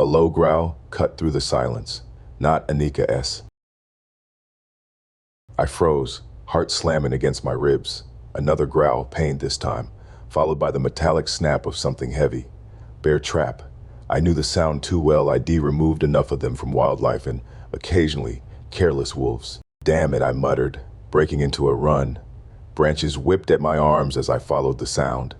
A low growl cut through the silence. Not Anika S. I froze, heart slamming against my ribs. Another growl, pain this time, followed by the metallic snap of something heavy. Bear trap. I knew the sound too well. I'd removed enough of them from wildlife and, occasionally, careless wolves. Damn it, I muttered, breaking into a run. Branches whipped at my arms as I followed the sound.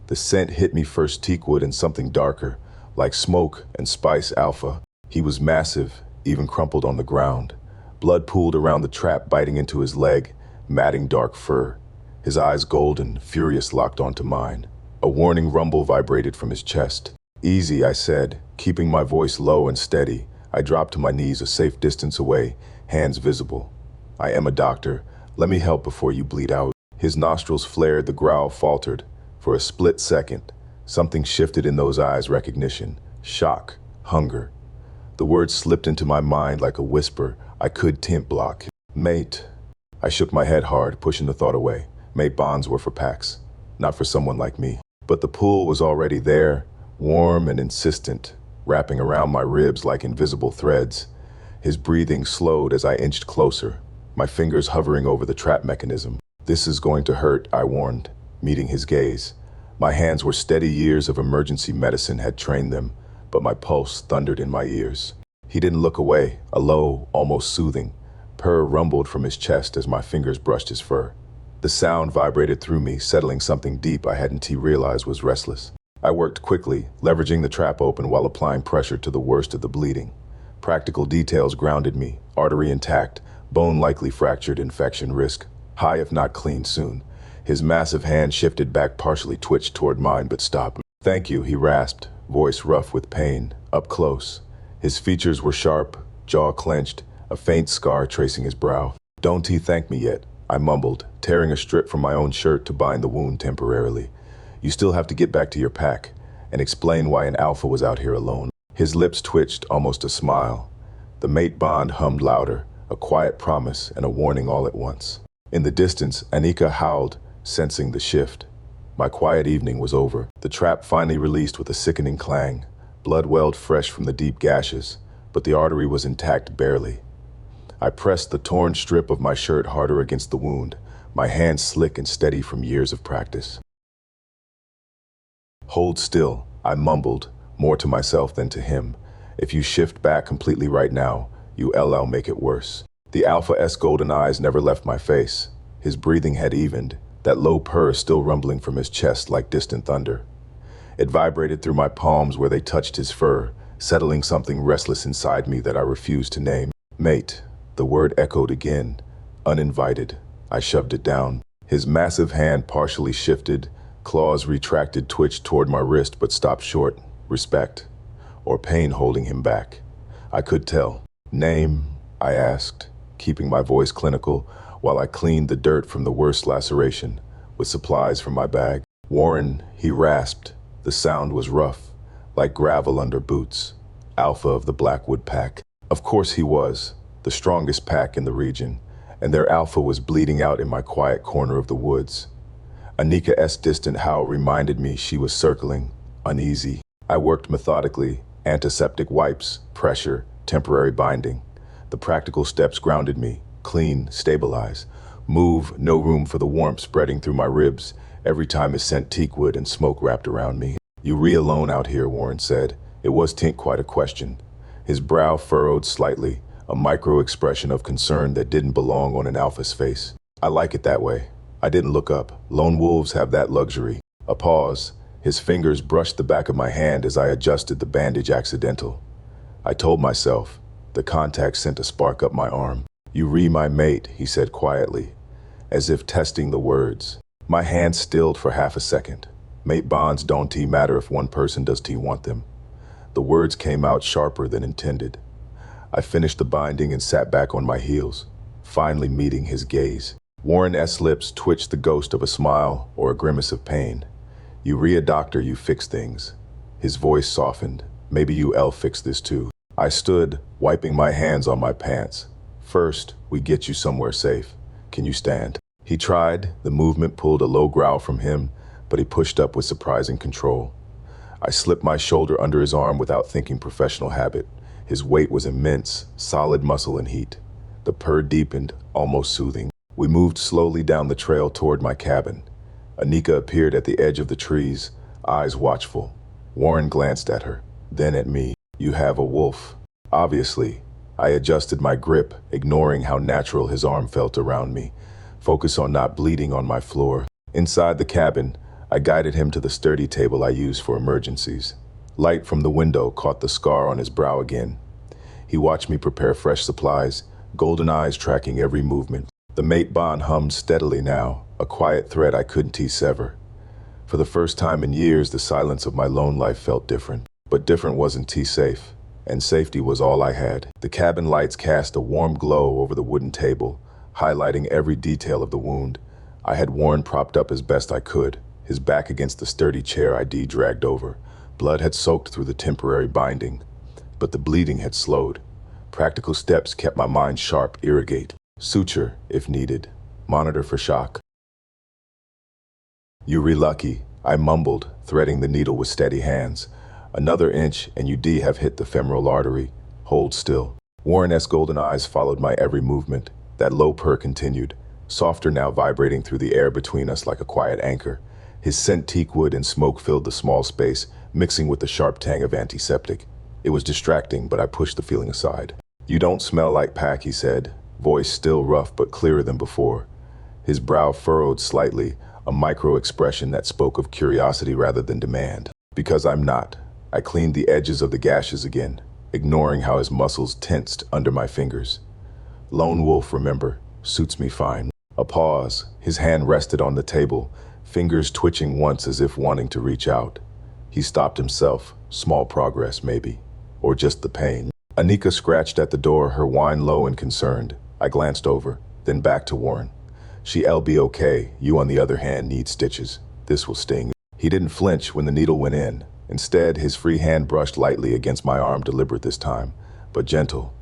The scent hit me first teakwood and something darker, like smoke and spice alpha. He was massive, even crumpled on the ground. Blood pooled around the trap, biting into his leg, matting dark fur. His eyes golden, furious, locked onto mine. A warning rumble vibrated from his chest. Easy, I said, keeping my voice low and steady. I dropped to my knees a safe distance away, hands visible. I am a doctor. Let me help before you bleed out. His nostrils flared, the growl faltered. For a split second, something shifted in those eyes, recognition, shock, hunger. The words slipped into my mind like a whisper. I could tint block. Mate. I shook my head hard, pushing the thought away. Mate bonds were for packs, not for someone like me. But the pull was already there, warm and insistent, wrapping around my ribs like invisible threads. His breathing slowed as I inched closer, my fingers hovering over the trap mechanism. This is going to hurt, I warned, meeting his gaze. My hands were steady. Years of emergency medicine had trained them, but my pulse thundered in my ears. He didn't look away. A low, almost soothing purr rumbled from his chest as my fingers brushed his fur. The sound vibrated through me, settling something deep I hadn't realized was restless. I worked quickly, leveraging the trap open while applying pressure to the worst of the bleeding. Practical details grounded me, artery intact, bone likely fractured, infection risk high if not clean soon. His massive hand shifted back, partially twitched toward mine, but stopped. Thank you, he rasped, voice rough with pain, up close. His features were sharp, jaw clenched, a faint scar tracing his brow. Don't he thank me yet, I mumbled, tearing a strip from my own shirt to bind the wound temporarily. You still have to get back to your pack and explain why an alpha was out here alone. His lips twitched, almost a smile. The mate bond hummed louder, a quiet promise and a warning all at once. In the distance, Anika howled, sensing the shift. My quiet evening was over. The trap finally released with a sickening clang. Blood welled fresh from the deep gashes, but the artery was intact barely. I pressed the torn strip of my shirt harder against the wound, my hands slick and steady from years of practice. Hold still, I mumbled, more to myself than to him. If you shift back completely right now, I'll make it worse. The Alpha S golden eyes never left my face. His breathing had evened, that low purr still rumbling from his chest like distant thunder. It vibrated through my palms where they touched his fur, settling something restless inside me that I refused to name. Mate. The word echoed again, uninvited. I shoved it down. His massive hand partially shifted, claws retracted, twitched toward my wrist but stopped short. Respect, or pain holding him back. I could tell. Name, I asked, keeping my voice clinical while I cleaned the dirt from the worst laceration with supplies from my bag. Warren, he rasped. The sound was rough, like gravel under boots. Alpha of the Blackwood pack. Of course he was. The strongest pack in the region, and their alpha was bleeding out in my quiet corner of the woods. Anika S. distant howl reminded me she was circling, uneasy. I worked methodically, antiseptic wipes, pressure, temporary binding. The practical steps grounded me, clean, stabilize, move, no room for the warmth spreading through my ribs every time it sent teakwood and smoke wrapped around me. You alone out here, Warren said. It wasn't quite a question. His brow furrowed slightly, a micro-expression of concern that didn't belong on an alpha's face. I like it that way. I didn't look up. Lone wolves have that luxury. A pause. His fingers brushed the back of my hand as I adjusted the bandage accidental. I told myself. The contact sent a spark up my arm. You my mate, he said quietly, as if testing the words. My hand stilled for half a second. Mate bonds don't matter if one person does want them. The words came out sharper than intended. I finished the binding and sat back on my heels, finally meeting his gaze. Warren S. lips twitched the ghost of a smile or a grimace of pain. You a doctor, you fix things. His voice softened. Maybe you'll fix this too. I stood, wiping my hands on my pants. First, we get you somewhere safe. Can you stand? He tried. The movement pulled a low growl from him, but he pushed up with surprising control. I slipped my shoulder under his arm without thinking professional habit. His weight was immense, solid muscle and heat. The purr deepened, almost soothing. We moved slowly down the trail toward my cabin. Anika appeared at the edge of the trees, eyes watchful. Warren glanced at her, then at me. "You have a wolf." Obviously, I adjusted my grip, ignoring how natural his arm felt around me. Focus on not bleeding on my floor. Inside the cabin, I guided him to the sturdy table I use for emergencies. Light from the window caught the scar on his brow again. He watched me prepare fresh supplies, golden eyes tracking every movement. The mate bond hummed steadily now, a quiet thread I couldn't sever. For the first time in years, the silence of my lone life felt different. But different wasn't safe, and safety was all I had. The cabin lights cast a warm glow over the wooden table, highlighting every detail of the wound. I had Warren propped up as best I could, his back against the sturdy chair I dragged over. Blood had soaked through the temporary binding, but the bleeding had slowed. Practical steps kept my mind sharp, irrigate. Suture, if needed. Monitor for shock. "You're lucky," I mumbled, threading the needle with steady hands. "Another inch and you'd have hit the femoral artery. Hold still." Warren's golden eyes followed my every movement. That low purr continued, softer now, vibrating through the air between us like a quiet anchor. His scent teakwood and smoke filled the small space, mixing with the sharp tang of antiseptic. It was distracting, but I pushed the feeling aside. "You don't smell like pack," he said, voice still rough but clearer than before. His brow furrowed slightly, a micro-expression that spoke of curiosity rather than demand. "Because I'm not." I cleaned the edges of the gashes again, ignoring how his muscles tensed under my fingers. "Lone wolf, remember, suits me fine." A pause, his hand rested on the table, fingers twitching once as if wanting to reach out. He stopped himself, small progress maybe, or just the pain. Anika scratched at the door, her whine low and concerned. I glanced over, then back to Warren. "She'll be okay. You, on the other hand, need stitches. This will sting." He didn't flinch when the needle went in. Instead, his free hand brushed lightly against my arm, deliberate this time, but gentle.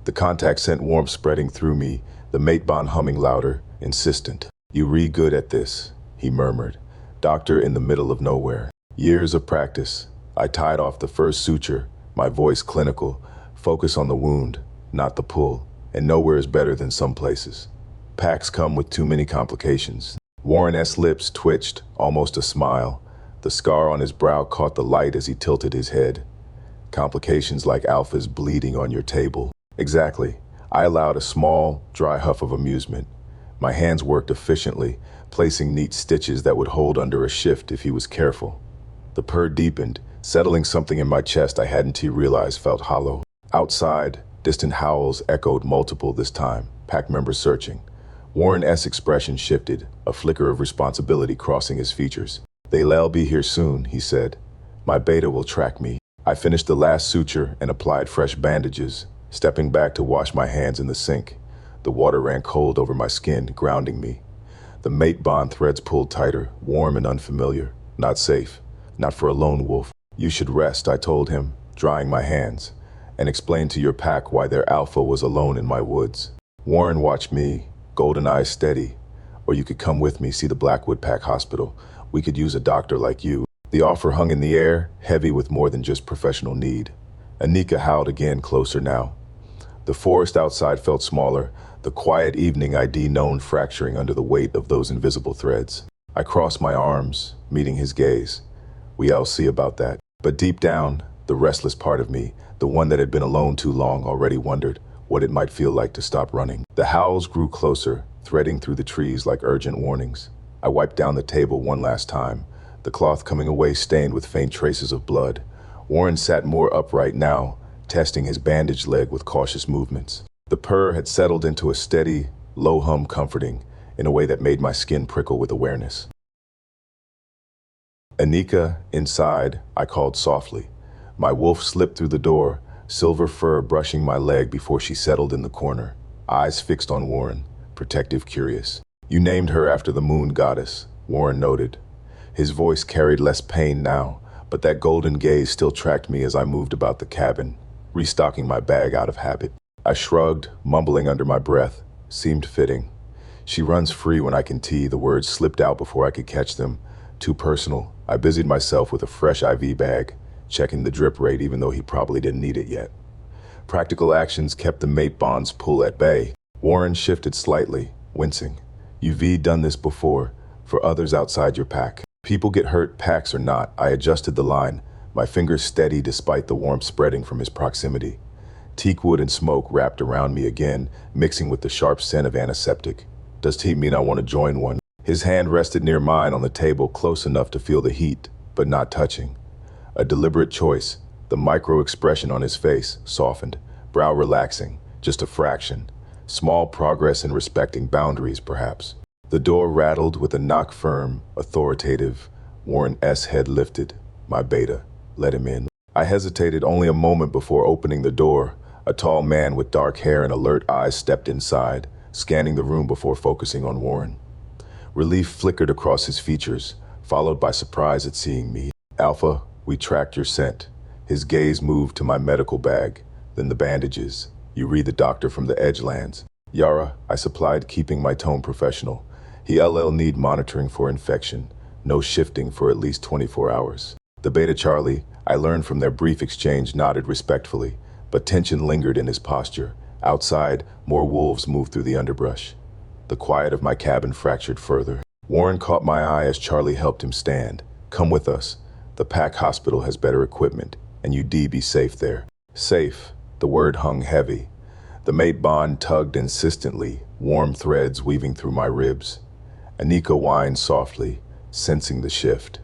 The contact sent warmth spreading through me, the mate bond humming louder, insistent. "You good at this," he murmured. "Doctor in the middle of nowhere." Years of practice. I tied off the first suture, my voice clinical. Focus on the wound, not the pull, and nowhere is better than some places. Packs come with too many complications. Warren's lips twitched, almost a smile. The scar on his brow caught the light as he tilted his head. "Complications like Alpha's bleeding on your table." "Exactly." I allowed a small, dry huff of amusement. My hands worked efficiently, placing neat stitches that would hold under a shift if he was careful. The purr deepened, settling something in my chest I hadn't realized felt hollow. Outside, distant howls echoed, multiple this time, pack members searching. Warren's expression shifted, a flicker of responsibility crossing his features. "They'll be here soon," he said. "My beta will track me." I finished the last suture and applied fresh bandages, stepping back to wash my hands in the sink. The water ran cold over my skin, grounding me. The mate bond threads pulled tighter, warm and unfamiliar. Not safe. Not for a lone wolf. "You should rest," I told him, drying my hands, "and explain to your pack why their alpha was alone in my woods." Warren watched me, golden eyes steady. "Or you could come with me, see the Blackwood Pack Hospital. We could use a doctor like you." The offer hung in the air, heavy with more than just professional need. Anika howled again, closer now. The forest outside felt smaller, the quiet evening ID known fracturing under the weight of those invisible threads. I crossed my arms, meeting his gaze. "We'll see about that." But deep down, the restless part of me, the one that had been alone too long, already wondered what it might feel like to stop running. The howls grew closer, threading through the trees like urgent warnings. I wiped down the table one last time, the cloth coming away stained with faint traces of blood. Warren sat more upright now, testing his bandaged leg with cautious movements. The purr had settled into a steady, low hum, comforting, in a way that made my skin prickle with awareness. "Anika, inside," I called softly. My wolf slipped through the door, silver fur brushing my leg before she settled in the corner, eyes fixed on Warren, protective, curious. "You named her after the moon goddess," Warren noted. His voice carried less pain now, but that golden gaze still tracked me as I moved about the cabin, restocking my bag out of habit. I shrugged, mumbling under my breath. Seemed fitting. "She runs free when I can tee." The words slipped out before I could catch them, Too personal. I busied myself with a fresh IV bag, checking the drip rate even though he probably didn't need it yet. Practical actions kept the mate bond's pull at bay. Warren shifted slightly, wincing. You've done this before, for others outside your pack. People get hurt, packs or not. I adjusted the line, my fingers steady despite the warmth spreading from his proximity. Teak wood and smoke wrapped around me again, mixing with the sharp scent of antiseptic. Does Teak mean I want to join one? His hand rested near mine on the table, close enough to feel the heat, but not touching. A deliberate choice. The micro-expression on his face softened, brow relaxing, just a fraction. Small progress in respecting boundaries, perhaps. The door rattled with a knock, firm, authoritative. Warren S. head lifted. My beta. Let him in. I hesitated only a moment before opening the door. A tall man with dark hair and alert eyes stepped inside, scanning the room before focusing on Warren. Relief flickered across his features, followed by surprise at seeing me. Alpha, we tracked your scent. His gaze moved to my medical bag, then the bandages. You read the doctor from the Edgelands. Yara, I supplied, keeping my tone professional. He LL need monitoring for infection. No shifting for at least 24 hours. The Beta Charlie, I learned from their brief exchange, nodded respectfully, but tension lingered in his posture. Outside, more wolves moved through the underbrush. The quiet of my cabin fractured further. Warren caught my eye as Charlie helped him stand. Come with us. The pack hospital has better equipment, and you'd be safe there. Safe. The word hung heavy. The mate bond tugged insistently, warm threads weaving through my ribs. Anika whined softly, sensing the shift.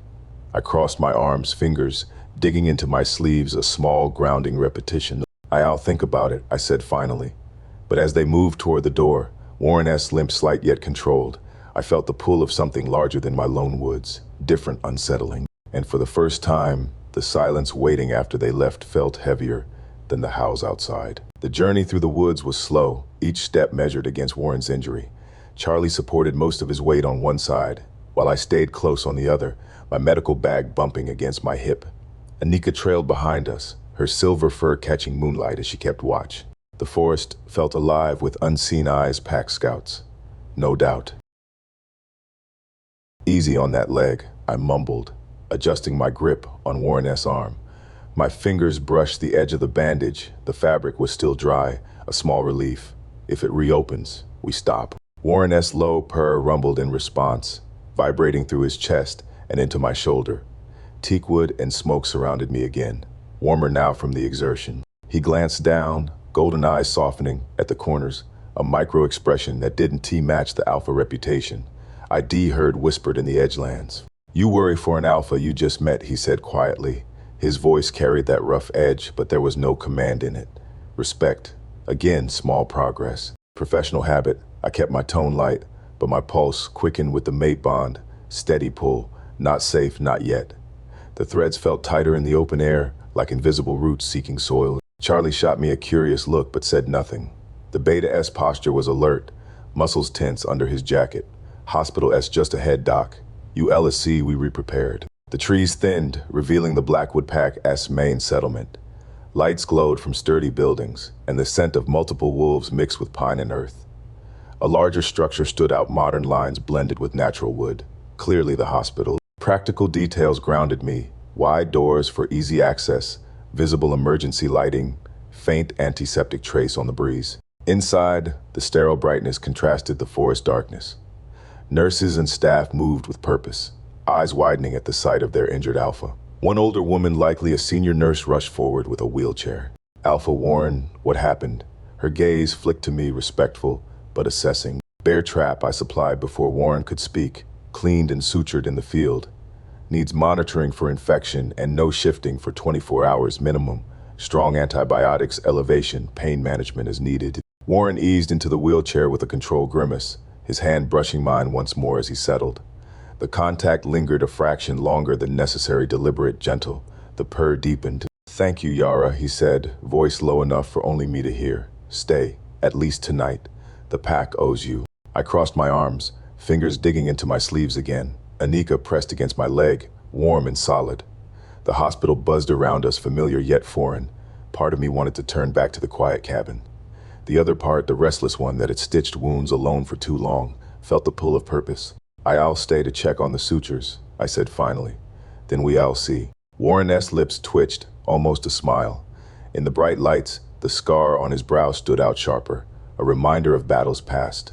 I crossed my arms, fingers digging into my sleeves, a small grounding repetition. I'll think about it, I said finally. But as they moved toward the door, Warren S. limped, slight yet controlled. I felt the pull of something larger than my lone woods, different, unsettling. And for the first time, the silence waiting after they left felt heavier than the howls outside. The journey through the woods was slow, each step measured against Warren's injury. Charlie supported most of his weight on one side, while I stayed close on the other, my medical bag bumping against my hip. Anika trailed behind us, her silver fur catching moonlight as she kept watch. The forest felt alive with unseen eyes, pack scouts. No doubt. Easy on that leg, I mumbled, adjusting my grip on Warren S.'s arm. My fingers brushed the edge of the bandage. The fabric was still dry, a small relief. If it reopens, we stop. Warren S.'s low purr rumbled in response, vibrating through his chest and into my shoulder. Teak wood and smoke surrounded me again, warmer now from the exertion. He glanced down, golden eyes softening at the corners, a micro-expression that didn't match the alpha reputation. heard whispered in the Edgelands. You worry for an alpha you just met, he said quietly. His voice carried that rough edge, but there was no command in it. Respect. Again, small progress. Professional habit. I kept my tone light, but my pulse quickened with the mate bond. Steady pull. Not safe, not yet. The threads felt tighter in the open air, like invisible roots seeking soil. Charlie shot me a curious look, but said nothing. The Beta S posture was alert, muscles tense under his jacket. Hospital S just ahead, Doc. You LSC, we re-prepared. The trees thinned, revealing the Blackwood Pack S main settlement. Lights glowed from sturdy buildings, and the scent of multiple wolves mixed with pine and earth. A larger structure stood out, modern lines blended with natural wood. Clearly the hospital. Practical details grounded me. Wide doors for easy access, visible emergency lighting, faint antiseptic trace on the breeze. Inside, the sterile brightness contrasted the forest darkness. Nurses and staff moved with purpose, eyes widening at the sight of their injured Alpha. One older woman, likely a senior nurse, rushed forward with a wheelchair. Alpha Warren, what happened? Her gaze flicked to me, respectful, but assessing. Bear trap I supplied before Warren could speak, cleaned and sutured in the field. Needs monitoring for infection and no shifting for 24 hours minimum. Strong antibiotics, elevation, pain management is needed. Warren eased into the wheelchair with a controlled grimace, his hand brushing mine once more as he settled. The contact lingered a fraction longer than necessary, deliberate, gentle. The purr deepened. Thank you, Yara, he said, voice low enough for only me to hear. Stay, at least tonight. The pack owes you. I crossed my arms, fingers digging into my sleeves again. Anika pressed against my leg, warm and solid. The hospital buzzed around us, familiar yet foreign. Part of me wanted to turn back to the quiet cabin. The other part, the restless one that had stitched wounds alone for too long, felt the pull of purpose. I'll stay to check on the sutures, I said finally. Then we all see. Warren's lips twitched, almost a smile. In the bright lights, the scar on his brow stood out sharper, a reminder of battles past.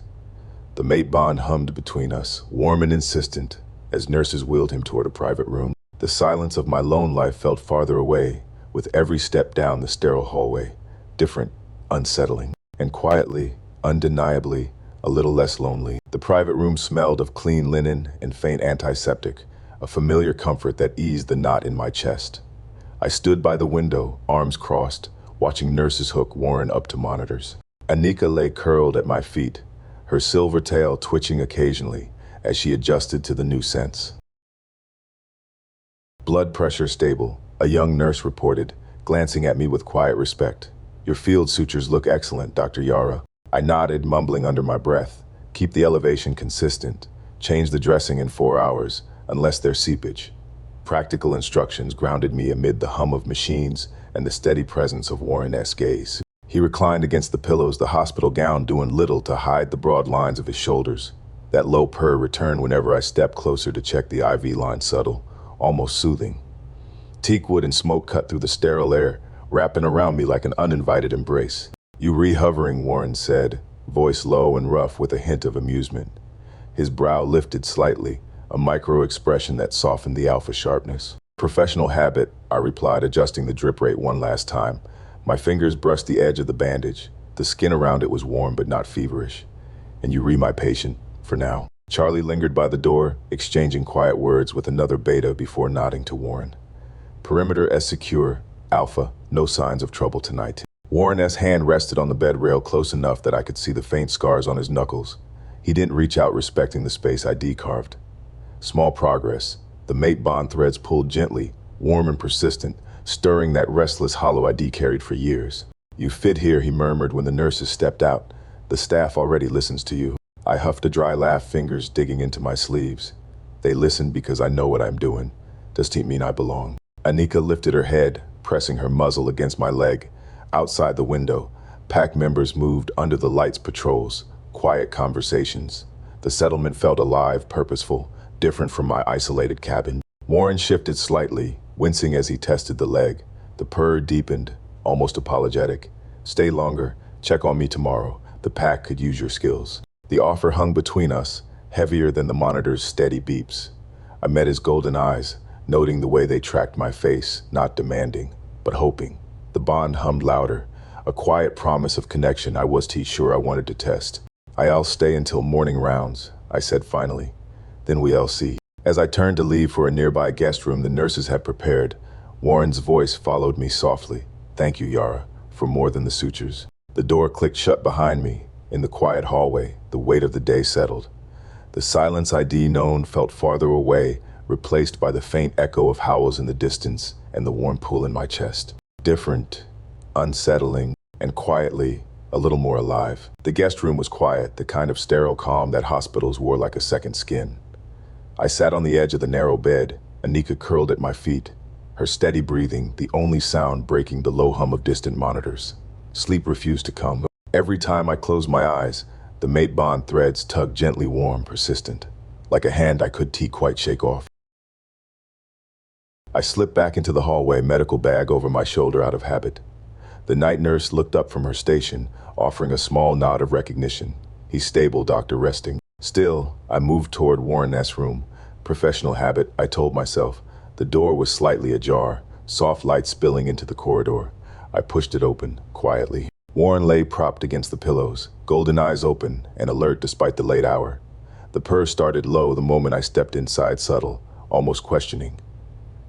The mate bond hummed between us, warm and insistent, as nurses wheeled him toward a private room. The silence of my lone life felt farther away, with every step down the sterile hallway, different, unsettling, and quietly, undeniably, a little less lonely. The private room smelled of clean linen and faint antiseptic, a familiar comfort that eased the knot in my chest. I stood by the window, arms crossed, watching nurses hook Warren up to monitors. Anika lay curled at my feet, her silver tail twitching occasionally as she adjusted to the new sense. Blood pressure stable, a young nurse reported, glancing at me with quiet respect. Your field sutures look excellent, Dr. Yara. I nodded, mumbling under my breath. Keep the elevation consistent. Change the dressing in 4 hours, unless there's seepage. Practical instructions grounded me amid the hum of machines and the steady presence of Warren's gaze. He reclined against the pillows, the hospital gown doing little to hide the broad lines of his shoulders. That low purr returned whenever I stepped closer to check the IV line, subtle, almost soothing. Teak wood and smoke cut through the sterile air, wrapping around me like an uninvited embrace. You re-hovering, Warren said, voice low and rough with a hint of amusement. His brow lifted slightly, a micro-expression that softened the alpha sharpness. Professional habit, I replied, adjusting the drip rate one last time. My fingers brushed the edge of the bandage. The skin around it was warm but not feverish. And you my patient, for now. Charlie lingered by the door, exchanging quiet words with another beta before nodding to Warren. Perimeter as secure, Alpha, no signs of trouble tonight. Warren's hand rested on the bed rail close enough that I could see the faint scars on his knuckles. He didn't reach out, respecting the space I decarved. Small progress. The mate bond threads pulled gently, warm and persistent, stirring that restless hollow ID carried for years. You fit here, he murmured when the nurses stepped out. The staff already listens to you. I huffed a dry laugh, fingers digging into my sleeves. They listen because I know what I'm doing. Does it mean I belong? Anika lifted her head, pressing her muzzle against my leg. Outside the window, pack members moved under the lights, patrols, quiet conversations. The settlement felt alive, purposeful, different from my isolated cabin. Warren shifted slightly, wincing as he tested the leg. The purr deepened, almost apologetic. Stay longer, check on me tomorrow. The pack could use your skills. The offer hung between us, heavier than the monitor's steady beeps. I met his golden eyes, noting the way they tracked my face, not demanding, but hoping. The bond hummed louder, a quiet promise of connection I was too sure I wanted to test. I'll stay until morning rounds, I said finally. Then we'll see. As I turned to leave for a nearby guest room the nurses had prepared, Warren's voice followed me softly. Thank you, Yara, for more than the sutures. The door clicked shut behind me. In the quiet hallway, the weight of the day settled. The silence I'd known felt farther away, replaced by the faint echo of howls in the distance and the warm pull in my chest. Different, unsettling, and quietly, a little more alive. The guest room was quiet, the kind of sterile calm that hospitals wore like a second skin. I sat on the edge of the narrow bed, Anika curled at my feet, her steady breathing the only sound breaking the low hum of distant monitors. Sleep refused to come. Every time I closed my eyes, the mate bond threads tugged gently, warm, persistent, like a hand I could quite shake off. I slipped back into the hallway, medical bag over my shoulder out of habit. The night nurse looked up from her station, offering a small nod of recognition. He's stable, doctor, resting. Still, I moved toward Warren's room. Professional habit, I told myself. The door was slightly ajar, soft light spilling into the corridor. I pushed it open, quietly. Warren lay propped against the pillows, golden eyes open and alert despite the late hour. The purr started low the moment I stepped inside, subtle, almost questioning.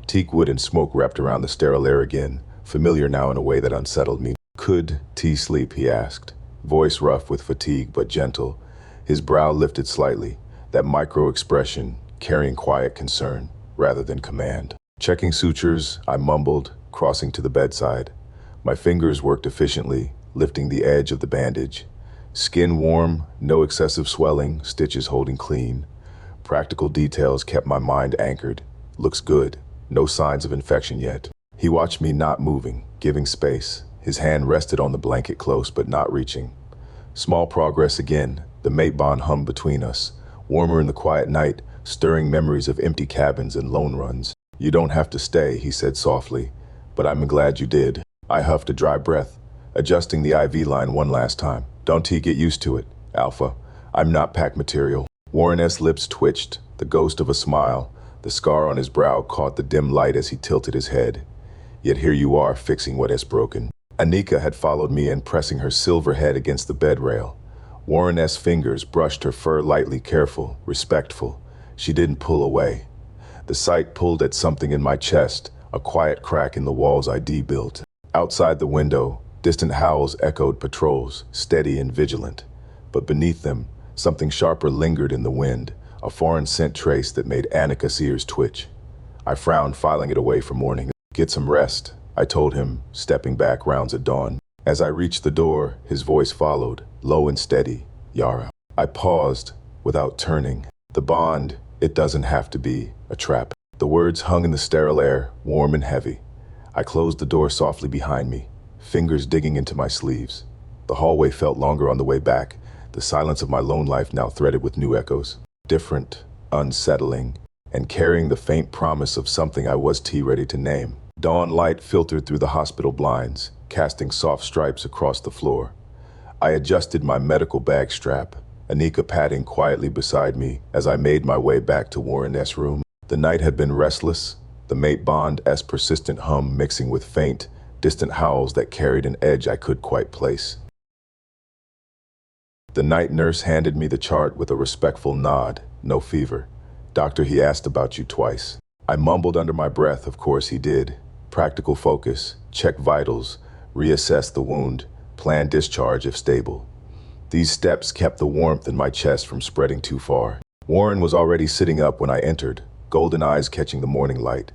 Teak wood and smoke wrapped around the sterile air again, familiar now in a way that unsettled me. Could T sleep, he asked, voice rough with fatigue but gentle. His brow lifted slightly, that micro-expression carrying quiet concern rather than command. Checking sutures, I mumbled, crossing to the bedside. My fingers worked efficiently, lifting the edge of the bandage. Skin warm, no excessive swelling, stitches holding clean. Practical details kept my mind anchored. Looks good. No signs of infection yet. He watched me, not moving, giving space. His hand rested on the blanket, close but not reaching. Small progress again. The mate bond hummed between us, warmer in the quiet night, stirring memories of empty cabins and lone runs. "You don't have to stay," he said softly, "but I'm glad you did." I huffed a dry breath, adjusting the IV line one last time. "Don't he get used to it, Alpha. I'm not pack material." Warren S. lips twitched, the ghost of a smile. The scar on his brow caught the dim light as he tilted his head. "Yet here you are, fixing what is broken." Anika had followed me in, pressing her silver head against the bed rail. Warren S. fingers brushed her fur lightly, careful, respectful. She didn't pull away. The sight pulled at something in my chest, a quiet crack in the walls I built. Outside the window, distant howls echoed patrols, steady and vigilant. But beneath them, something sharper lingered in the wind, a foreign scent trace that made Anika's ears twitch. I frowned, filing it away for morning. "Get some rest," I told him, stepping back rounds at dawn. As I reached the door, his voice followed, low and steady. "Yara." I paused, without turning. "The bond, it doesn't have to be a trap." The words hung in the sterile air, warm and heavy. I closed the door softly behind me, fingers digging into my sleeves. The hallway felt longer on the way back, the silence of my lone life now threaded with new echoes. Different, unsettling, and carrying the faint promise of something I was ready to name. Dawn light filtered through the hospital blinds, casting soft stripes across the floor. I adjusted my medical bag strap, Anika padding quietly beside me as I made my way back to Warren S. room. The night had been restless, the mate bond's persistent hum mixing with faint, distant howls that carried an edge I could quite place. The night nurse handed me the chart with a respectful nod. "No fever. Doctor, he asked about you twice." I mumbled under my breath, of course he did. Practical focus, check vitals, reassess the wound, plan discharge if stable. These steps kept the warmth in my chest from spreading too far. Warren was already sitting up when I entered, golden eyes catching the morning light.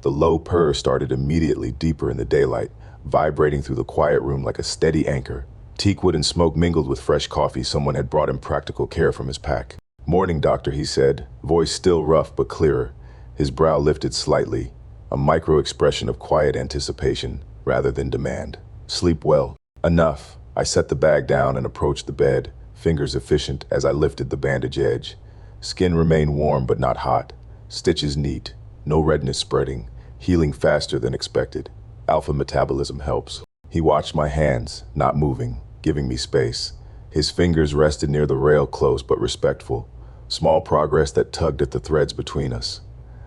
The low purr started immediately deeper in the daylight, vibrating through the quiet room like a steady anchor. Teakwood and smoke mingled with fresh coffee. Someone had brought him practical care from his pack. "Morning, doctor," he said, voice still rough but clearer. His brow lifted slightly, a micro-expression of quiet anticipation rather than demand. "Sleep well." "Enough." I set the bag down and approached the bed, fingers efficient as I lifted the bandage edge. Skin remained warm but not hot. Stitches neat, no redness spreading, healing faster than expected. Alpha metabolism helps. He watched my hands, not moving, giving me space. His fingers rested near the rail, close but respectful. Small progress that tugged at the threads between us.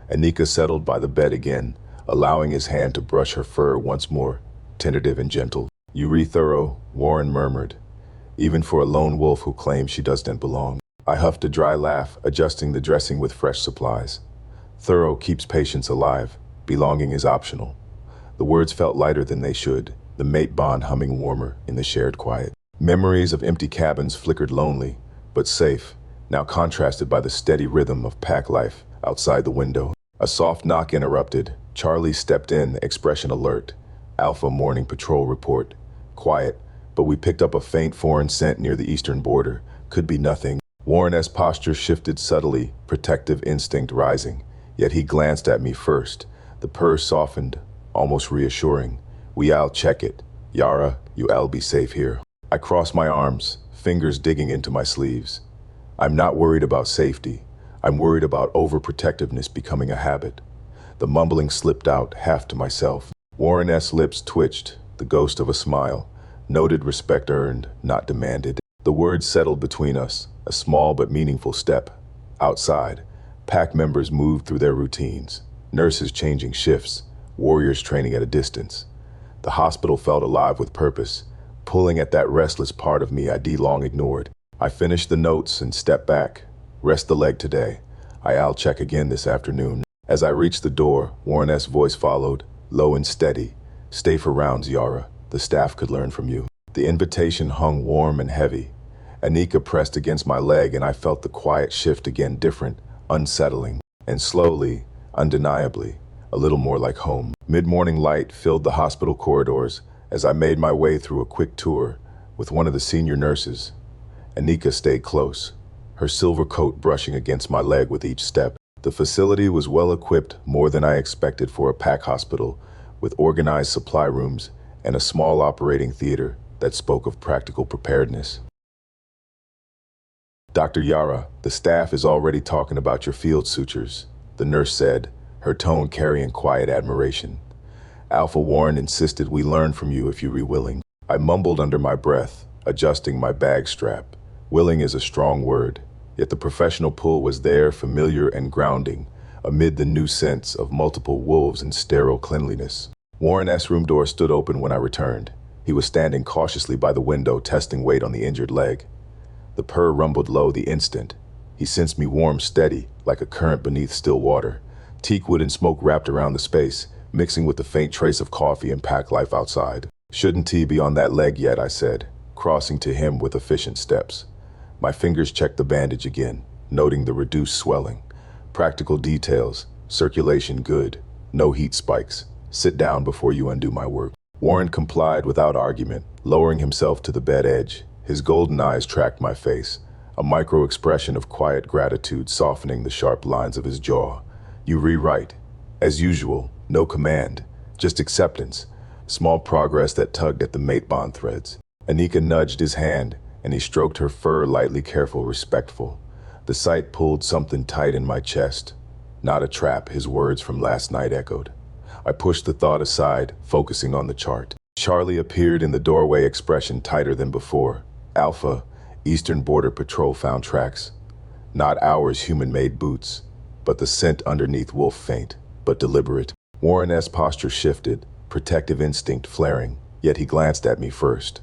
Anika settled by the bed again, allowing his hand to brush her fur once more, tentative and gentle. "You re-thorough," Warren murmured, "even for a lone wolf who claims she doesn't belong." I huffed a dry laugh, adjusting the dressing with fresh supplies. "Thorough keeps patience alive. Belonging is optional." The words felt lighter than they should, the mate bond humming warmer in the shared quiet. Memories of empty cabins flickered lonely, but safe, now contrasted by the steady rhythm of pack life outside the window. A soft knock interrupted. Charlie stepped in, expression alert. "Alpha morning patrol report." Quiet, but we picked up a faint foreign scent near the eastern border. Could be nothing. Warren S. posture shifted subtly, protective instinct rising. Yet he glanced at me first. The purr softened, almost reassuring. "I'll check it. Yara, you'll be safe here." I crossed my arms, fingers digging into my sleeves. I'm not worried about safety. I'm worried about overprotectiveness becoming a habit. The mumbling slipped out, half to myself. Warren S. lips twitched, the ghost of a smile. Noted respect earned, not demanded. The words settled between us, a small but meaningful step. Outside, pack members moved through their routines. Nurses changing shifts, warriors training at a distance. The hospital felt alive with purpose, pulling at that restless part of me I'd long ignored. I finished the notes and stepped back. "Rest the leg today. I'll check again this afternoon." As I reached the door, Warren S. voice followed, low and steady. "Stay for rounds, Yara. The staff could learn from you." The invitation hung warm and heavy. Anika pressed against my leg and I felt the quiet shift again, different, unsettling, and slowly, undeniably, a little more like home. Mid-morning light filled the hospital corridors as I made my way through a quick tour with one of the senior nurses. Anika stayed close, her silver coat brushing against my leg with each step. The facility was well equipped, more than I expected for a pack hospital, with organized supply rooms and a small operating theater that spoke of practical preparedness. Dr. Yara, the staff is already talking about your field sutures, the nurse said, her tone carrying quiet admiration. Alpha Warren insisted we learn from you if you be willing. I mumbled under my breath, adjusting my bag strap. Willing is a strong word, yet the professional pull was there, familiar and grounding, amid the new scents of multiple wolves and sterile cleanliness. Warren's room door stood open when I returned. He was standing cautiously by the window, testing weight on the injured leg. The purr rumbled low the instant. He sensed me warm steady, like a current beneath still water. Teakwood and smoke wrapped around the space, mixing with the faint trace of coffee and pack life outside. Shouldn't he be on that leg yet, I said, crossing to him with efficient steps. My fingers checked the bandage again, noting the reduced swelling. Practical details, circulation good, no heat spikes. Sit down before you undo my work. Warren complied without argument, lowering himself to the bed edge. His golden eyes tracked my face, a micro-expression of quiet gratitude softening the sharp lines of his jaw. You rewrite. As usual, no command, just acceptance. Small progress that tugged at the mate bond threads. Anika nudged his hand, and he stroked her fur lightly, careful, respectful. The sight pulled something tight in my chest. Not a trap, his words from last night echoed. I pushed the thought aside, focusing on the chart. Charlie appeared in the doorway, expression tighter than before. Alpha, Eastern Border Patrol found tracks. Not ours, human-made boots, but the scent underneath wolf faint, but deliberate. Warren's posture shifted, protective instinct flaring, yet he glanced at me first.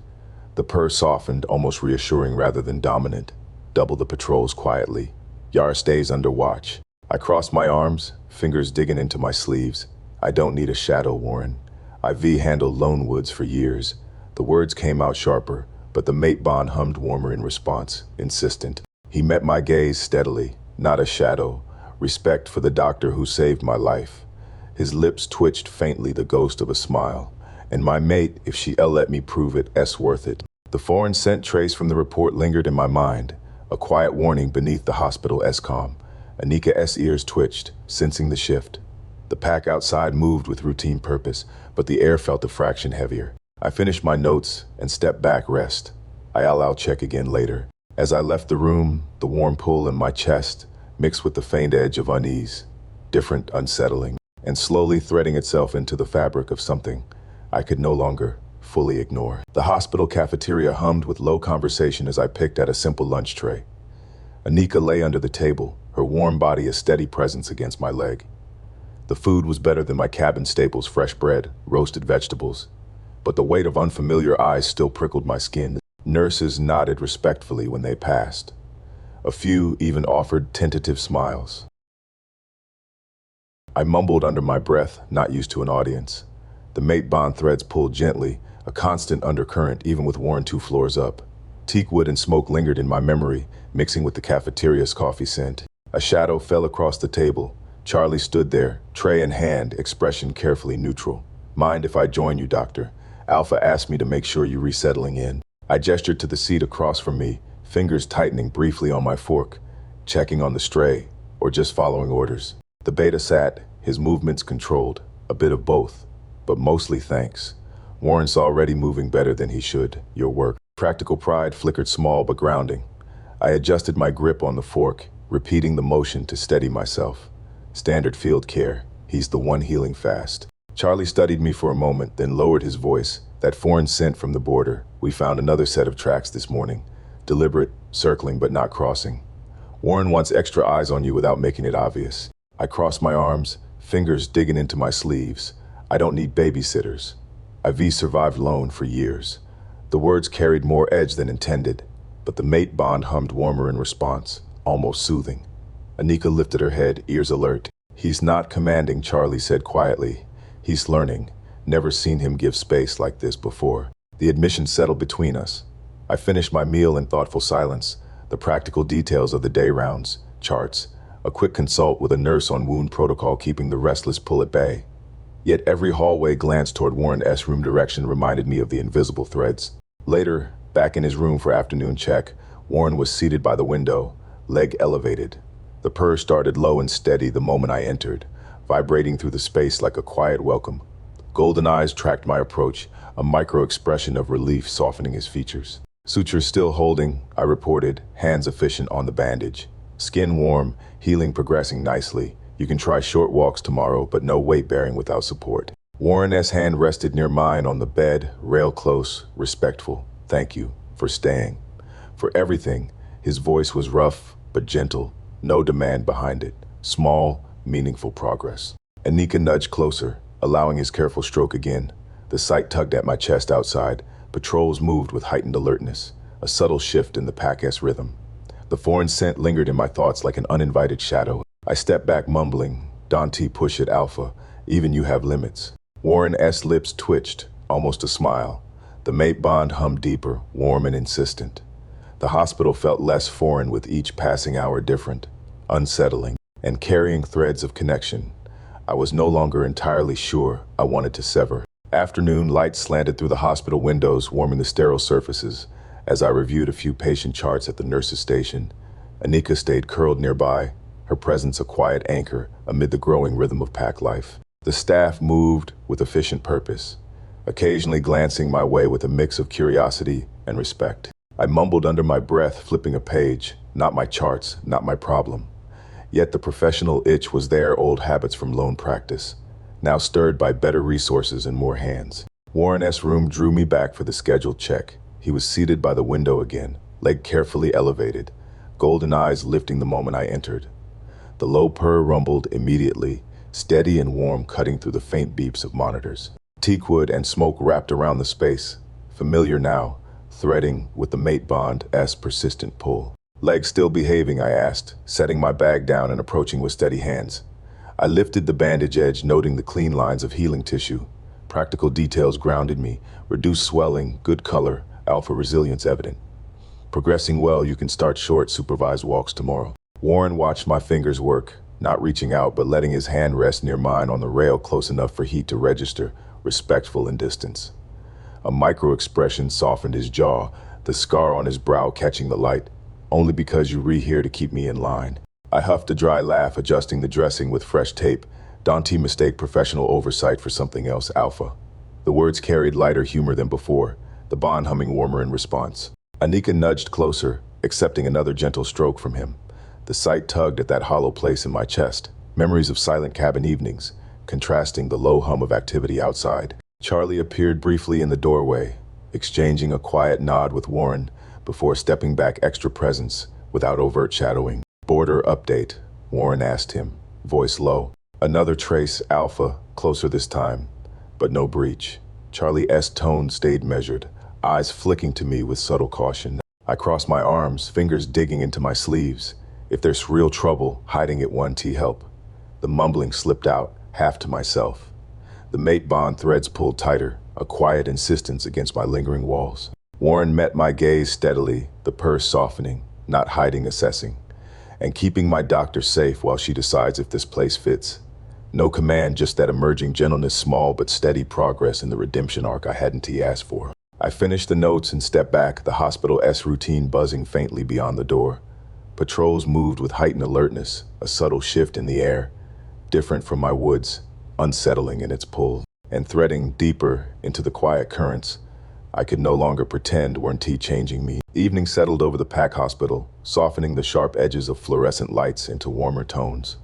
The purr softened, almost reassuring rather than dominant. Double the patrols quietly. Yara stays under watch. I crossed my arms, fingers digging into my sleeves. I don't need a shadow, Warren. I've handled lone woods for years. The words came out sharper, but the mate bond hummed warmer in response, insistent. He met my gaze steadily, not a shadow. Respect for the doctor who saved my life. His lips twitched faintly, the ghost of a smile. And my mate, if she'll let me prove it, worth it. The foreign scent trace from the report lingered in my mind, a quiet warning beneath the hospital ESCOM. Anika's ears twitched, sensing the shift. The pack outside moved with routine purpose, but the air felt a fraction heavier. I finished my notes and stepped back, rest. I'll check again later. As I left the room, the warm pull in my chest mixed with the faint edge of unease, different, unsettling, and slowly threading itself into the fabric of something I could no longer fully ignore. The hospital cafeteria hummed with low conversation as I picked at a simple lunch tray. Anika lay under the table, her warm body a steady presence against my leg. The food was better than my cabin staples, fresh bread, roasted vegetables, but the weight of unfamiliar eyes still prickled my skin. Nurses nodded respectfully when they passed. A few even offered tentative smiles. I mumbled under my breath, not used to an audience. The mate bond threads pulled gently, a constant undercurrent even with Warren 2 floors up. Teakwood and smoke lingered in my memory, mixing with the cafeteria's coffee scent. A shadow fell across the table. Charlie stood there, tray in hand, expression carefully neutral. Mind if I join you, doctor? Alpha asked me to make sure you're resettling in. I gestured to the seat across from me, fingers tightening briefly on my fork, checking on the stray, or just following orders. The beta sat, his movements controlled, a bit of both, but mostly thanks. Warren's already moving better than he should, your work. Practical pride flickered small but grounding. I adjusted my grip on the fork, repeating the motion to steady myself. Standard field care, he's the one healing fast. Charlie studied me for a moment, then lowered his voice. That foreign scent from the border. We found another set of tracks this morning. Deliberate, circling but not crossing. Warren wants extra eyes on you without making it obvious. I crossed my arms, fingers digging into my sleeves. I don't need babysitters. I've survived lone for years. The words carried more edge than intended, but the mate bond hummed warmer in response, almost soothing. Anika lifted her head, ears alert. He's not commanding, Charlie said quietly. He's learning. Never seen him give space like this before. The admission settled between us. I finished my meal in thoughtful silence, the practical details of the day rounds, charts, a quick consult with a nurse on wound protocol keeping the restless pull at bay. Yet every hallway glance toward Warren's room direction reminded me of the invisible threads. Later, back in his room for afternoon check, Warren was seated by the window, leg elevated. The purr started low and steady the moment I entered, vibrating through the space like a quiet welcome. Golden eyes tracked my approach, a micro-expression of relief softening his features. Sutures still holding, I reported, hands efficient on the bandage. Skin warm, healing progressing nicely. You can try short walks tomorrow, but no weight bearing without support. Warren's hand rested near mine on the bed, rail close, respectful. Thank you for staying. For everything. His voice was rough, but gentle. No demand behind it. Small, meaningful progress. Anika nudged closer, allowing his careful stroke again. The sight tugged at my chest outside. Patrols moved with heightened alertness, a subtle shift in the pack-s rhythm. The foreign scent lingered in my thoughts like an uninvited shadow. I stepped back mumbling, Dante push it alpha, even you have limits. Warren's lips twitched, almost a smile. The mate bond hummed deeper, warm and insistent. The hospital felt less foreign with each passing hour different, unsettling, and carrying threads of connection. I was no longer entirely sure I wanted to sever. Afternoon light slanted through the hospital windows, warming the sterile surfaces. As I reviewed a few patient charts at the nurse's station, Anika stayed curled nearby, her presence a quiet anchor amid the growing rhythm of pack life. The staff moved with efficient purpose, occasionally glancing my way with a mix of curiosity and respect. I mumbled under my breath, flipping a page, not my charts, not my problem. Yet the professional itch was there, old habits from lone practice, now stirred by better resources and more hands. Warren's room drew me back for the scheduled check. He was seated by the window again, leg carefully elevated, golden eyes lifting the moment I entered. The low purr rumbled immediately, steady and warm, cutting through the faint beeps of monitors. Teakwood and smoke wrapped around the space, familiar now, threading with the mate bond's persistent pull. Legs still behaving, I asked, setting my bag down and approaching with steady hands. I lifted the bandage edge, noting the clean lines of healing tissue. Practical details grounded me, reduced swelling, good color, alpha resilience evident. Progressing well, you can start short, supervised walks tomorrow. Warren watched my fingers work, not reaching out but letting his hand rest near mine on the rail close enough for heat to register, respectful in distance. A micro-expression softened his jaw, the scar on his brow catching the light. Only because you here to keep me in line. I huffed a dry laugh, adjusting the dressing with fresh tape. Dante mistake professional oversight for something else, alpha. The words carried lighter humor than before, the bond humming warmer in response. Anika nudged closer, accepting another gentle stroke from him. The sight tugged at that hollow place in my chest, memories of silent cabin evenings, contrasting the low hum of activity outside. Charlie appeared briefly in the doorway, exchanging a quiet nod with Warren before stepping back, extra presence without overt shadowing. Border update, Warren asked him, voice low. Another trace, alpha, closer this time, but no breach. Charlie's tone stayed measured, eyes flicking to me with subtle caution. I crossed my arms, fingers digging into my sleeves. If there's real trouble, hiding it 1T help. The mumbling slipped out, half to myself. The mate bond threads pulled tighter, a quiet insistence against my lingering walls. Warren met my gaze steadily, the purse softening, not hiding, assessing, and keeping my doctor safe while she decides if this place fits. No command, just that emerging gentleness, small but steady progress in the redemption arc I hadn't asked for. I finished the notes and stepped back, the hospital's routine buzzing faintly beyond the door. Patrols moved with heightened alertness, a subtle shift in the air, different from my woods, unsettling in its pull, and threading deeper into the quiet currents I could no longer pretend weren't changing me. Evening settled over the pack hospital, softening the sharp edges of fluorescent lights into warmer tones.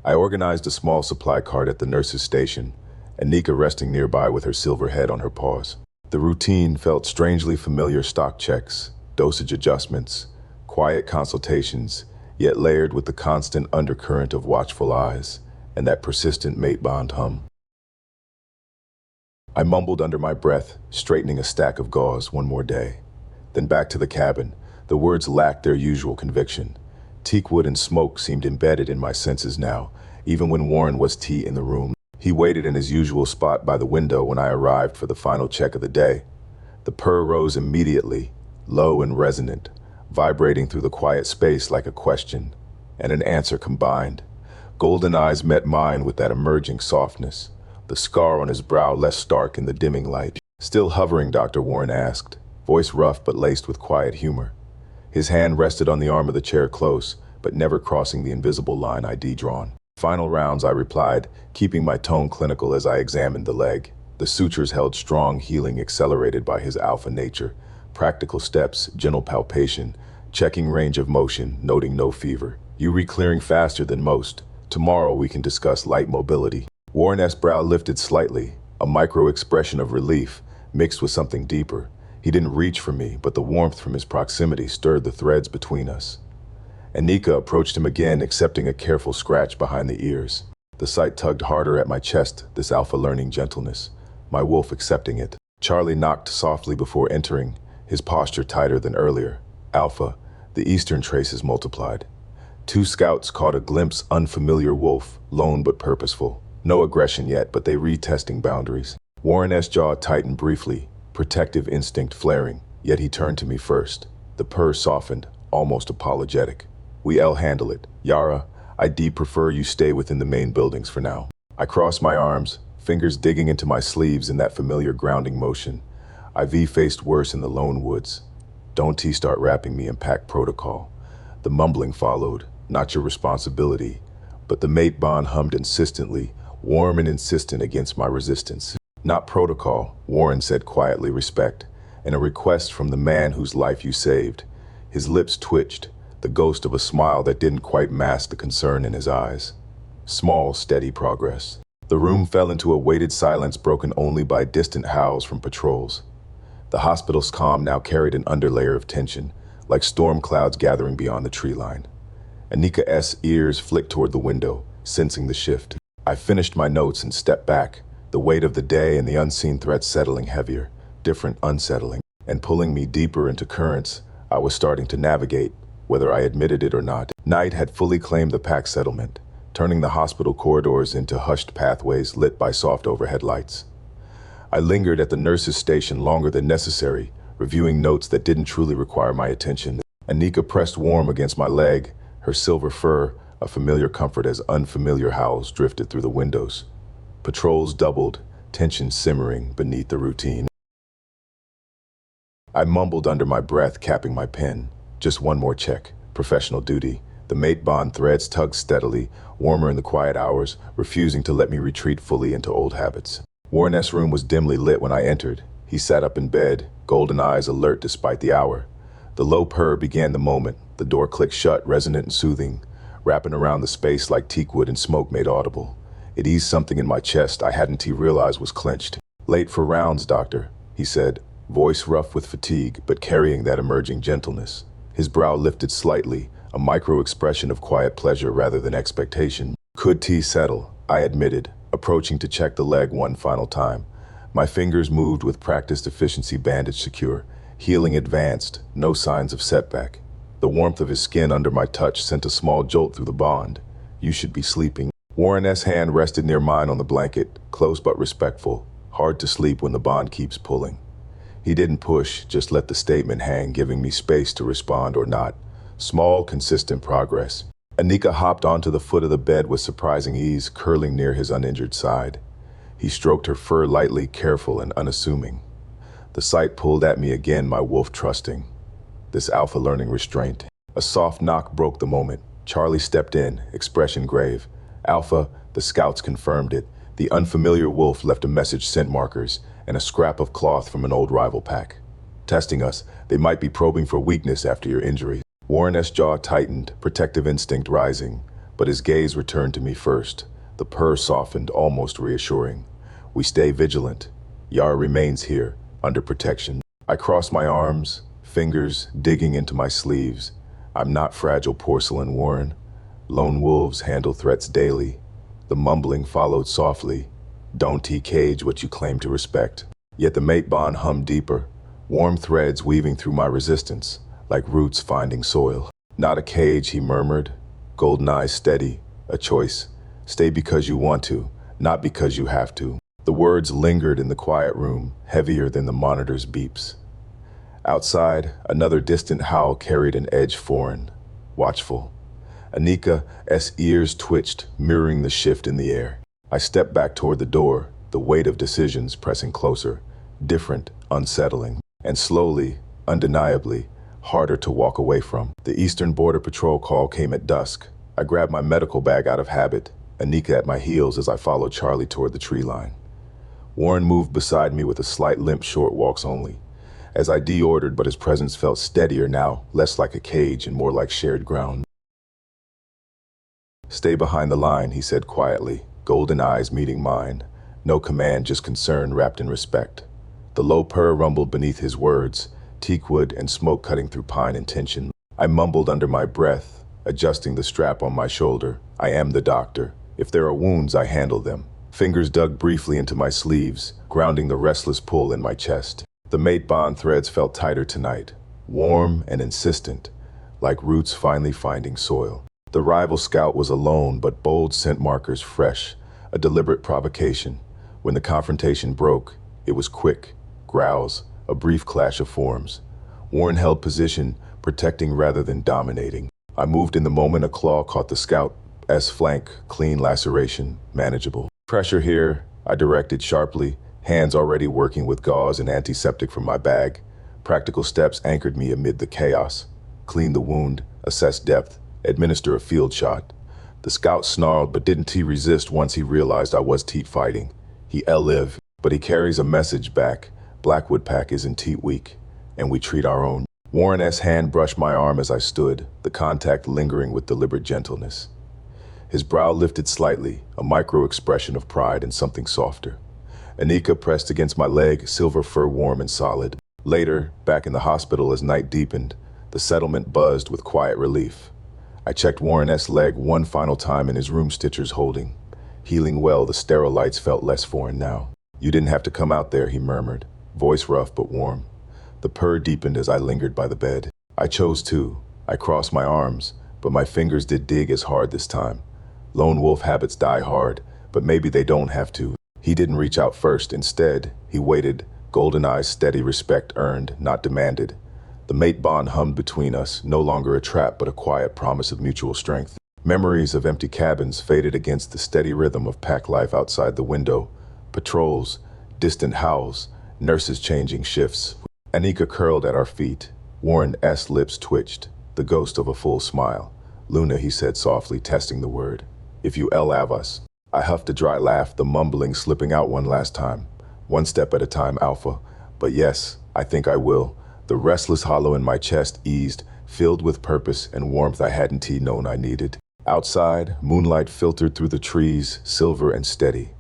I organized a small supply cart at the nurse's station, Anika resting nearby with her silver head on her paws. The routine felt strangely familiar, stock checks, dosage adjustments, quiet consultations, yet layered with the constant undercurrent of watchful eyes and that persistent mate bond hum. I mumbled under my breath, straightening a stack of gauze one more day. Then back to the cabin. The words lacked their usual conviction. Teakwood and smoke seemed embedded in my senses now, even when Warren was in the room. He waited in his usual spot by the window when I arrived for the final check of the day. The purr rose immediately, low and resonant, vibrating through the quiet space like a question and an answer combined. Golden eyes met mine with that emerging softness, the scar on his brow less stark in the dimming light. Still hovering, Dr. Warren asked, voice rough but laced with quiet humor. His hand rested on the arm of the chair close, but never crossing the invisible line I'd drawn. Final rounds, I replied, keeping my tone clinical as I examined the leg. The sutures held strong, healing accelerated by his alpha nature, Practical steps, gentle palpation, checking range of motion, noting no fever. You re-clearing faster than most. Tomorrow we can discuss light mobility. Warren S. brow lifted slightly, a micro-expression of relief, mixed with something deeper. He didn't reach for me, but the warmth from his proximity stirred the threads between us. Anika approached him again, accepting a careful scratch behind the ears. The sight tugged harder at my chest, this alpha learning gentleness, my wolf accepting it. Charlie knocked softly before entering, his posture tighter than earlier. Alpha, the eastern traces multiplied. 2 scouts caught a glimpse, unfamiliar wolf, lone but purposeful. No aggression yet, but they retesting boundaries. Warren S. jaw tightened briefly, protective instinct flaring, yet he turned to me first. The purr softened, almost apologetic. We'll handle it. Yara, I'd prefer you stay within the main buildings for now. I crossed my arms, fingers digging into my sleeves in that familiar grounding motion. IV faced worse in the lone woods. Don't start wrapping me in pack protocol. The mumbling followed, not your responsibility, but the mate bond hummed insistently, warm and insistent against my resistance. Not protocol, Warren said quietly, respect, and a request from the man whose life you saved. His lips twitched, the ghost of a smile that didn't quite mask the concern in his eyes. Small, steady progress. The room fell into a weighted silence broken only by distant howls from patrols. The hospital's calm now carried an underlayer of tension, like storm clouds gathering beyond the tree line. Anika S. ears flicked toward the window, sensing the shift. I finished my notes and stepped back, the weight of the day and the unseen threat settling heavier, different, unsettling, and pulling me deeper into currents I was starting to navigate, whether I admitted it or not. Night had fully claimed the pack settlement, turning the hospital corridors into hushed pathways lit by soft overhead lights. I lingered at the nurse's station longer than necessary, reviewing notes that didn't truly require my attention. Anika pressed warm against my leg, her silver fur a familiar comfort as unfamiliar howls drifted through the windows. Patrols doubled, tension simmering beneath the routine. I mumbled under my breath, capping my pen. Just one more check. Professional duty. The mate bond threads tugged steadily, warmer in the quiet hours, refusing to let me retreat fully into old habits. Warren S. room was dimly lit when I entered. He sat up in bed, golden eyes alert despite the hour. The low purr began the moment. The door clicked shut, resonant and soothing, wrapping around the space like teakwood and smoke made audible. It eased something in my chest I hadn't realized was clenched. Late for rounds, doctor, he said, voice rough with fatigue, but carrying that emerging gentleness. His brow lifted slightly, a micro-expression of quiet pleasure rather than expectation. Could tea settle? I admitted, approaching to check the leg one final time. My fingers moved with practiced efficiency, bandage secure. Healing advanced, no signs of setback. The warmth of his skin under my touch sent a small jolt through the bond. You should be sleeping. Warren S. hand rested near mine on the blanket, close but respectful. Hard to sleep when the bond keeps pulling. He didn't push, just let the statement hang, giving me space to respond or not. Small, consistent progress. Anika hopped onto the foot of the bed with surprising ease, curling near his uninjured side. He stroked her fur lightly, careful and unassuming. The sight pulled at me again, my wolf trusting. This alpha learning restraint. A soft knock broke the moment. Charlie stepped in, expression grave. Alpha, the scouts confirmed it. The unfamiliar wolf left a message, scent markers, and a scrap of cloth from an old rival pack. Testing us, they might be probing for weakness after your injury. Warren S. jaw tightened, protective instinct rising, but his gaze returned to me first. The purr softened, almost reassuring. We stay vigilant. Yara remains here, under protection. I crossed my arms, fingers digging into my sleeves. I'm not fragile porcelain, Warren. Lone wolves handle threats daily. The mumbling followed softly. Don't cage what you claim to respect. Yet the mate bond hummed deeper, warm threads weaving through my resistance, like roots finding soil. Not a cage, he murmured, golden eyes steady, a choice. Stay because you want to, not because you have to. The words lingered in the quiet room, heavier than the monitor's beeps. Outside, another distant howl carried an edge foreign, watchful. Anika S. ears twitched, mirroring the shift in the air. I stepped back toward the door, the weight of decisions pressing closer, different, unsettling, and slowly, undeniably, harder to walk away from. The Eastern Border Patrol call came at dusk. I grabbed my medical bag out of habit, Anika at my heels as I followed Charlie toward the tree line. Warren moved beside me with a slight limp, short walks only. as I deordered, but his presence felt steadier now, less like a cage and more like shared ground. "Stay behind the line," he said quietly, golden eyes meeting mine. No command, just concern wrapped in respect. The low purr rumbled beneath his words, teakwood and smoke cutting through pine and tension. I mumbled under my breath, adjusting the strap on my shoulder. "I am the doctor. If there are wounds, I handle them." Fingers dug briefly into my sleeves, grounding the restless pull in my chest. The mate bond threads felt tighter tonight, warm and insistent, like roots finally finding soil. The rival scout was alone, but bold scent markers fresh, a deliberate provocation. When the confrontation broke, it was quick, growls, a brief clash of forms. Warren held position, protecting rather than dominating. I moved in the moment a claw caught the scout's flank, clean laceration, manageable. "Pressure here," I directed sharply, hands already working with gauze and antiseptic from my bag. Practical steps anchored me amid the chaos. Clean the wound, assess depth, administer a field shot. The scout snarled, but didn't he resist once he realized I was teat fighting. He live, but he carries a message back. Blackwood Pack isn't teat weak, and we treat our own. Warren's hand brushed my arm as I stood, the contact lingering with deliberate gentleness. His brow lifted slightly, a micro-expression of pride and something softer. Anika pressed against my leg, silver fur warm and solid. Later, back in the hospital as night deepened, the settlement buzzed with quiet relief. I checked Warren's leg one final time in his room, stitchers holding. Healing well, the sterile lights felt less foreign now. "You didn't have to come out there," he murmured, voice rough but warm. The purr deepened as I lingered by the bed. "I chose to." I crossed my arms, but my fingers did dig as hard this time. Lone wolf habits die hard, but maybe they don't have to. He didn't reach out first. Instead, he waited, golden eyes steady, respect earned, not demanded. The mate bond hummed between us, no longer a trap but a quiet promise of mutual strength. Memories of empty cabins faded against the steady rhythm of pack life outside the window. Patrols, distant howls, nurses changing shifts. Anika curled at our feet. Warren's lips twitched, the ghost of a full smile. "Luna," he said softly, testing the word. "If you have us." I huffed a dry laugh, the mumbling slipping out one last time. "One step at a time, Alpha. But yes, I think I will." The restless hollow in my chest eased, filled with purpose and warmth I hadn't known I needed. Outside, moonlight filtered through the trees, silver and steady.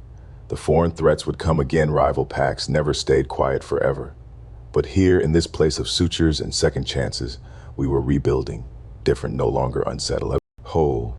The foreign threats would come again, rival packs never stayed quiet forever. But here, in this place of sutures and second chances, we were rebuilding, different, no longer unsettled, whole.